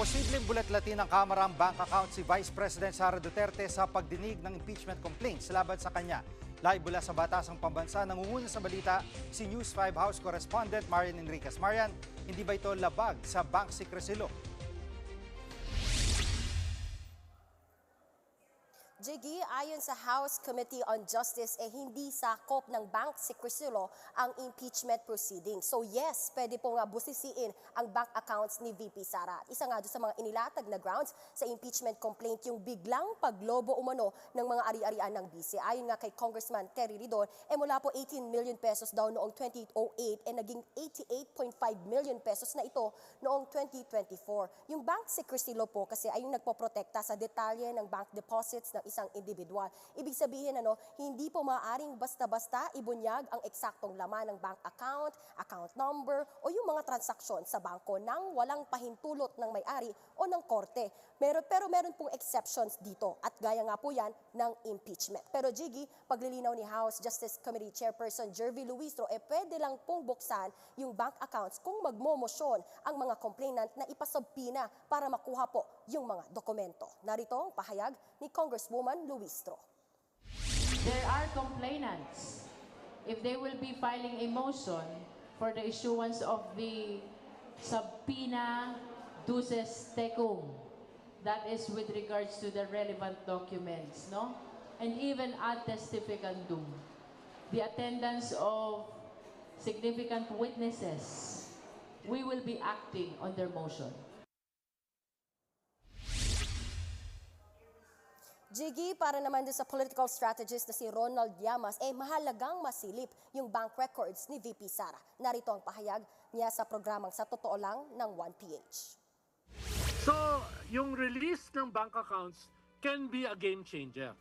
Posibleng bulat-latin ng Kamara ang bank account si Vice President Sara Duterte sa pagdinig ng impeachment complaints laban sa kanya. Live mula sa Batasang Pambansa, nangunguna sa balita si News 5 House Correspondent Marian Enriquez. Marian, hindi ba ito labag sa bank secrecy law? Jiggy, ayon sa House Committee on Justice, hindi sakop ng bank secrecy law ang impeachment proceeding. So yes, pwede po nga busisiin ang bank accounts ni VP Sara. Isa nga doon sa mga inilatag na grounds sa impeachment complaint yung biglang paglobo umano ng mga ari-arian ng BC. Ayon nga kay Congressman Terry Ridon, mula po 18 million pesos daw noong 2008 naging 88.5 million pesos na ito noong 2024. Yung bank secrecy law po kasi ay yung nagpoprotekta sa detalye ng bank deposits ng isang individual. Ibig sabihin, hindi po maaaring basta-basta ibunyag ang eksaktong laman ng bank account, account number, o yung mga transaksyon sa bangko nang walang pahintulot ng may-ari o ng korte. Pero meron pong exceptions dito at gaya nga po yan ng impeachment. Pero Jiggy, paglilinaw ni House Justice Committee Chairperson Jervy Luistro, pwede lang pong buksan yung bank accounts kung magmomosyon ang mga complainant na ipasubpina para makuha po yung mga dokumento. Narito ang pahayag ni Congresswoman Luistro. There are complainants. If they will be filing a motion for the issuance of the subpoena duces tecum, that is with regards to the relevant documents, no? And even ad testificandum, the attendance of significant witnesses, we will be acting on their motion. Jiggy, para naman din sa political strategist na si Ronald Llamas, mahalagang masilip yung bank records ni VP Sara. Narito ang pahayag niya sa programang Sa Totoo Lang ng 1PH. So, yung release ng bank accounts can be a game changer.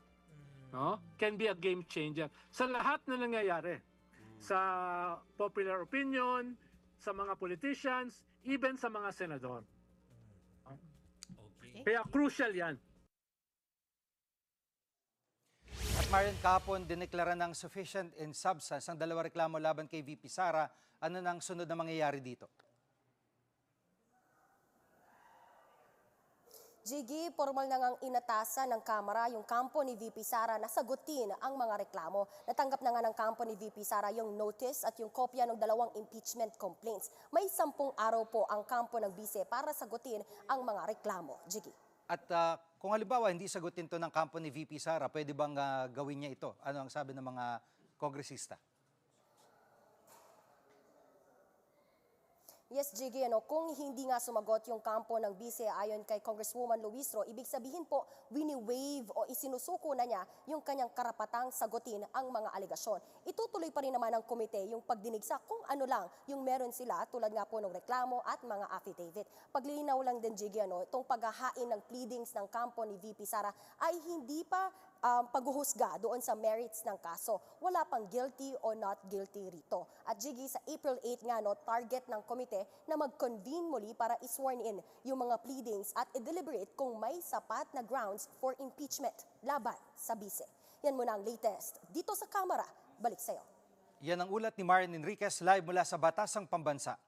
No? Can be a game changer sa lahat na nangyayari. Sa popular opinion, sa mga politicians, even sa mga senador. Okay. Kaya crucial yan. At Marian, kahapon dineklara ng sufficient in substance ang dalawa reklamo laban kay VP Sara. Ano nang sunod na mangyayari dito? Jiggy, formal na ngang inatasan ng Kamara yung kampo ni VP Sara na sagutin ang mga reklamo. Natanggap na nga ng kampo ni VP Sara yung notice at yung kopya ng dalawang impeachment complaints. May 10 araw po ang kampo ng BC para sagutin ang mga reklamo. Jiggy. At kung halimbawa hindi sagutin to ng kampo ni VP Sara, pwede bang gawin niya ito? Ano ang sabi ng mga kongresista? Yes, Jiggy, kung hindi nga sumagot yung kampo ng BC ayon kay Congresswoman Luistro, ibig sabihin po, wini-waive o isinusuko na niya yung kanyang karapatang sagutin ang mga alegasyon. Itutuloy pa rin naman ng komite yung pagdinig sa kung ano lang yung meron sila tulad nga po ng reklamo at mga affidavit. Paglilinaw lang din, Jiggy, itong paghahain ng pleadings ng kampo ni VP Sara ay hindi pa paghuhusga doon sa merits ng kaso. Wala pang guilty or not guilty rito. At Jiggy, sa April 8 nga, target ng komite na mag-convene muli para i-sworn in yung mga pleadings at i-deliberate kung may sapat na grounds for impeachment laban sa BC. Yan muna ang latest. Dito sa Kamara, balik sa'yo. Yan ang ulat ni Marian Enriquez live mula sa Batasang Pambansa.